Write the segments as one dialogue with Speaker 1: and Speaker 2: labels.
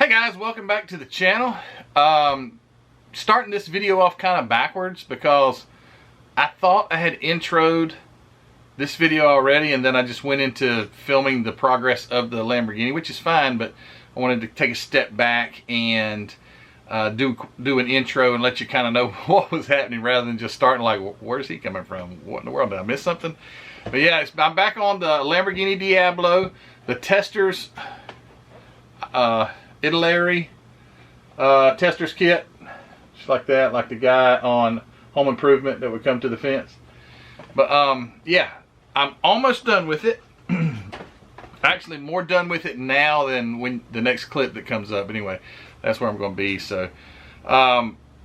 Speaker 1: Hey guys, welcome back to the channel. Starting this video off kind of backwards because I thought I had introed this video already, and then I just went into filming the progress of the Lamborghini, which is fine, but I wanted to take a step back and do an intro and let you kind of know what was happening rather than just starting like, where's he coming from? What in the world? Did I miss something? But yeah, I'm back on the Lamborghini Diablo, the Testors Italy Testors kit, just like that, like the guy on Home Improvement that would come to the fence. But yeah, I'm almost done with it. Actually, more done with it now than when the next clip that comes up. Anyway, that's where I'm going to be. So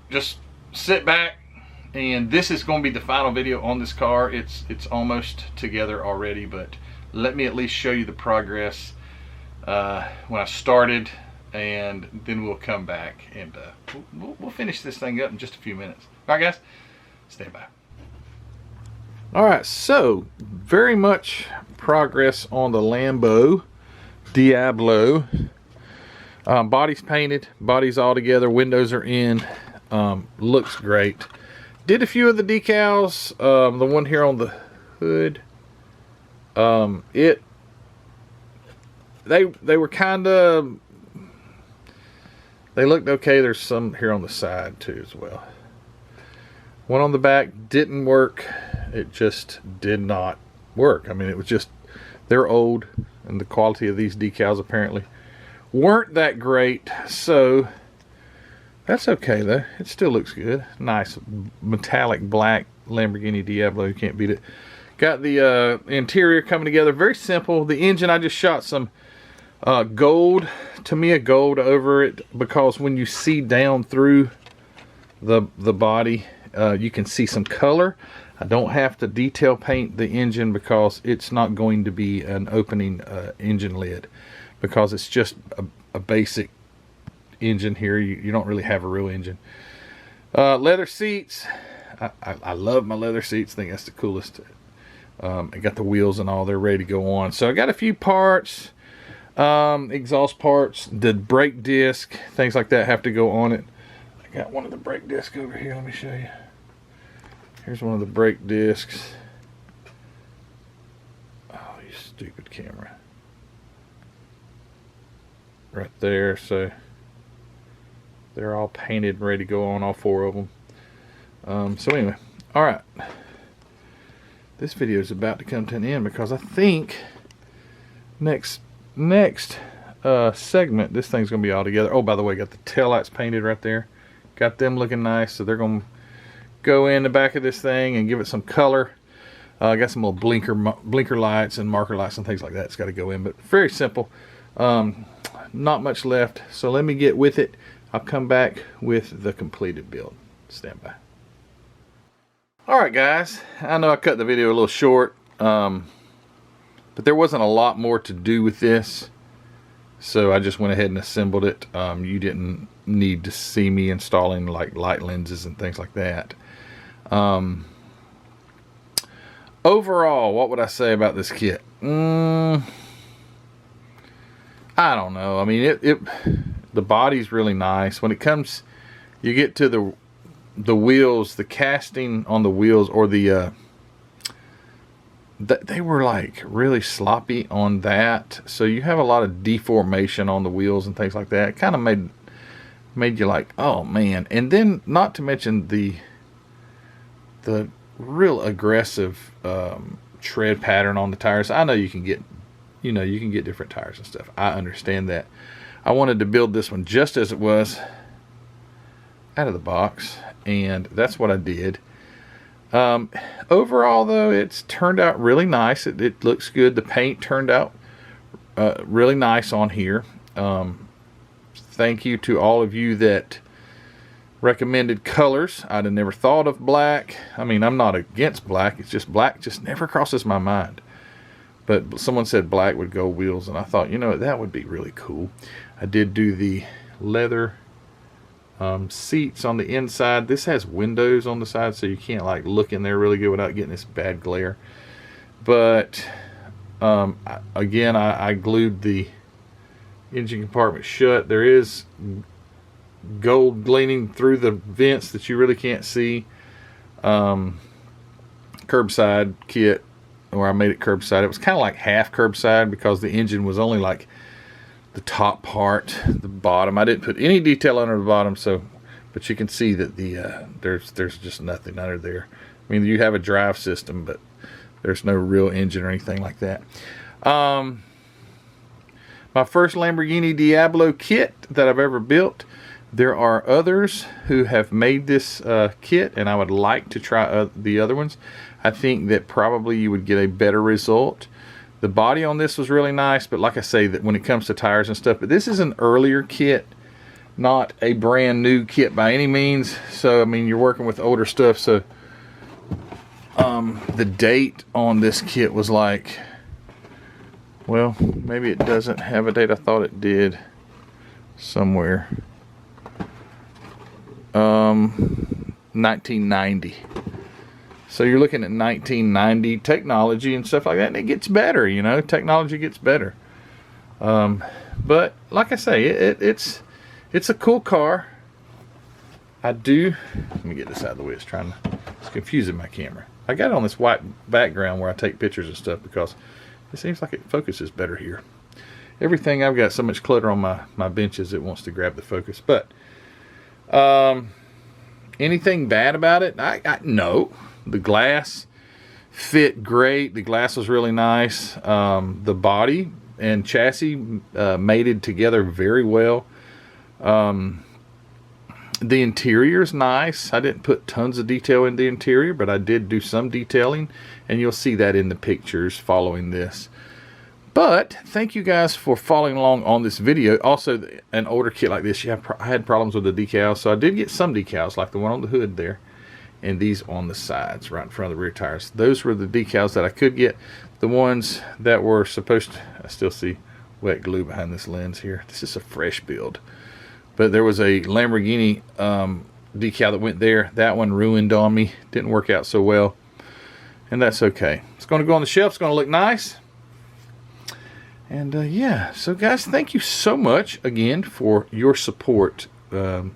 Speaker 1: just sit back, and this is going to be the final video on this car. It's almost together already, but let me at least show you the progress when I started, and then we'll come back and we'll finish this thing up in just a few minutes. All right, guys, stand by. All right, so very much progress on the Lambo Diablo. Body's painted, body's all together, windows are in, looks great. Did a few of the decals, the one here on the hood, they were kind of, they looked okay. There's some here on the side too as well. One on the back didn't work. It just did not work. I mean, it was just, they're old, and the quality of these decals apparently weren't that great, so that's okay though. It still looks good. Nice metallic black Lamborghini Diablo, you can't beat it. Got the interior coming together, very simple. The engine, I just shot some gold, Tamiya gold over it, because when you see down through the body, you can see some color. I don't have to detail paint the engine because it's not going to be an opening engine lid, because it's just a basic engine here. You don't really have a real engine. Leather seats. I love my leather seats. I think that's the coolest. I got the wheels and all. They're ready to go on. So I got a few parts, exhaust parts, the brake disc, things like that have to go on it. I got one of the brake discs over here. Let me show you. Here's one of the brake discs. Oh, you stupid camera. Right there. So they're all painted and ready to go on, all four of them. So anyway, all right. This video is about to come to an end because I think next segment, this thing's gonna be all together. Oh, by the way, got the taillights painted right there. Got them looking nice, so they're gonna go in the back of this thing and give it some color. Got some little blinker lights and marker lights and things like that. It's got to go in, but very simple. Not much left, so let me get with it. I'll come back with the completed build. Stand by. Alright guys, I know I cut the video a little short, but there wasn't a lot more to do with this, so I just went ahead and assembled it. You didn't need to see me installing like light lenses and things like that. Overall, what would I say about this kit? I don't know. I mean, the body's really nice. When it comes, you get to the wheels, the casting on the wheels, or they were like really sloppy on that. So you have a lot of deformation on the wheels and things like that. It kind of made you like, oh man. And then not to mention the real aggressive tread pattern on the tires. I know you can get different tires and stuff. I understand that. I wanted to build this one just as it was out of the box, and that's what I did. Overall though, it's turned out really nice. It looks good. The paint turned out really nice on here. Thank you to all of you that recommended colors. I'd have never thought of black. I mean, I'm not against black. It's just black just never crosses my mind. But someone said black with gold wheels, and I thought, you know, that would be really cool. I did do the leather seats on the inside. This has windows on the side, so you can't like look in there really good without getting this bad glare. But again, I glued the engine compartment shut. There is gold gleaming through the vents that you really can't see. Curbside kit, or I made it curbside. It was kind of like half curbside because the engine was only like the top part, the bottom. I didn't put any detail under the bottom, so but you can see that the there's just nothing under there. I mean, you have a drive system, but there's no real engine or anything like that. My first Lamborghini Diablo kit that I've ever built. There are others who have made this kit, and I would like to try the other ones. I think that probably you would get a better result. The body on this was really nice, but like I say, that when it comes to tires and stuff, but this is an earlier kit, not a brand new kit by any means. So I mean, you're working with older stuff. So the date on this kit was like, well, maybe it doesn't have a date. I thought it did somewhere. 1990. So you're looking at 1990 technology and stuff like that, and it gets better, you know. Technology gets better. But like I say, it's a cool car. Let me get this out of the way. It's confusing my camera. I got it on this white background where I take pictures and stuff because it seems like it focuses better here. Everything, I've got so much clutter on my benches, it wants to grab the focus. But anything bad about it? No. The glass fit great. The glass was really nice. The body and chassis mated together very well. The interior's nice. I didn't put tons of detail in the interior, but I did do some detailing, and you'll see that in the pictures following this. But thank you guys for following along on this video. Also, an older kit like this, I had problems with the decals, so I did get some decals, like the one on the hood there, and these on the sides, right in front of the rear tires. Those were the decals that I could get. The ones that were supposed to, I still see wet glue behind this lens here. This is a fresh build. But there was a Lamborghini decal that went there. That one ruined on me. Didn't work out so well. And that's okay. It's going to go on the shelf. It's going to look nice. And yeah, so guys, thank you so much again for your support for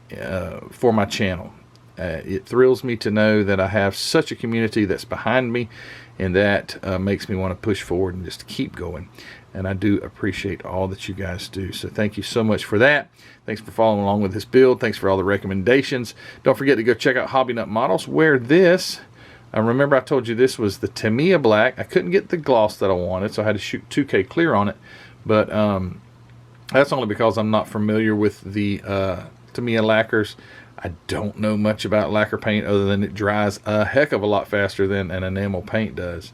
Speaker 1: my channel. It thrills me to know that I have such a community that's behind me, and that makes me want to push forward and just keep going. And I do appreciate all that you guys do. So thank you so much for that. Thanks for following along with this build. Thanks for all the recommendations. Don't forget to go check out Hobby Nut Models, where this, remember I told you this was the Tamiya Black. I couldn't get the gloss that I wanted, so I had to shoot 2K clear on it. But that's only because I'm not familiar with the Tamiya lacquers. I don't know much about lacquer paint other than it dries a heck of a lot faster than an enamel paint does.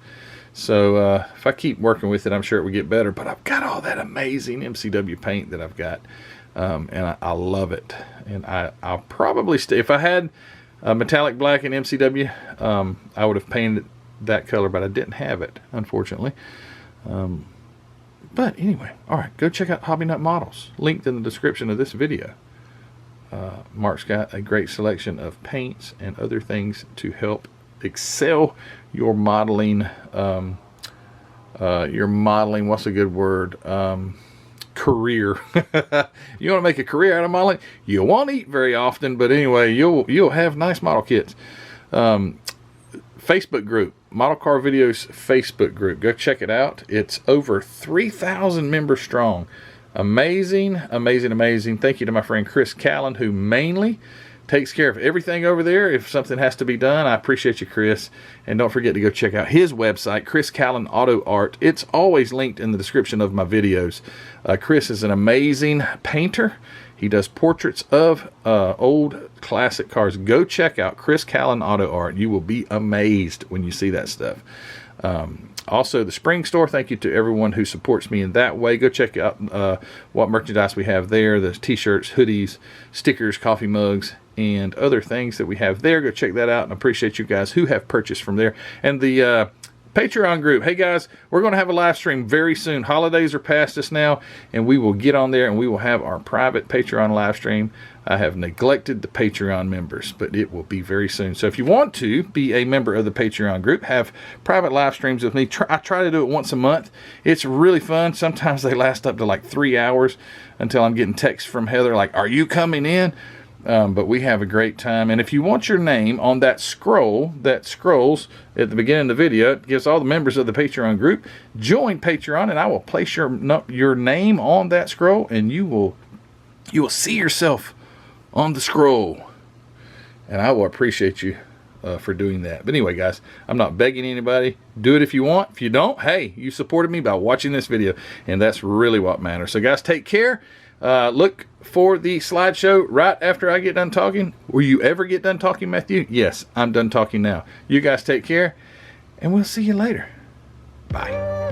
Speaker 1: So if I keep working with it, I'm sure it will get better. But I've got all that amazing MCW paint that I've got, and I love it. And I'll probably stay. If I had metallic black in MCW, I would have painted that color, but I didn't have it, unfortunately. But anyway, all right, go check out Hobby Nut Models, linked in the description of this video. Mark's got a great selection of paints and other things to help excel your modeling. What's a good word? Career. You want to make a career out of modeling? You won't eat very often, but anyway, you'll have nice model kits. Facebook group, Model Car Videos Facebook group. Go check it out. It's over 3,000 members strong. Amazing, amazing, amazing. Thank you to my friend Chris Callen, who mainly takes care of everything over there. If something has to be done, I appreciate you, Chris. And don't forget to go check out his website, Chris Callen Auto Art. It's always linked in the description of my videos. Chris is an amazing painter. He does portraits of old classic cars. Go check out Chris Callen Auto Art. You will be amazed when you see that stuff. Also, the Spring Store, thank you to everyone who supports me in that way. Go check out what merchandise we have there. There's t-shirts, hoodies, stickers, coffee mugs, and other things that we have there. Go check that out, and appreciate you guys who have purchased from there. And the Patreon group. Hey guys, we're going to have a live stream very soon. Holidays are past us now, and we will get on there and we will have our private Patreon live stream. I have neglected the Patreon members, but it will be very soon. So if you want to be a member of the Patreon group, have private live streams with me. I try to do it once a month. It's really fun. Sometimes they last up to like 3 hours until I'm getting texts from Heather like, are you coming in? But we have a great time. And if you want your name on that scroll that scrolls at the beginning of the video, it gives all the members of the Patreon group, join Patreon, and I will place your name on that scroll, and you will see yourself on the scroll. And I will appreciate you for doing that. But anyway, guys, I'm not begging anybody. Do it if you want. If you don't, hey, you supported me by watching this video, and that's really what matters. So guys, take care. Look for the slideshow right after I get done talking. Will you ever get done talking, Matthew? Yes, I'm done talking now. You guys take care, and we'll see you later. Bye.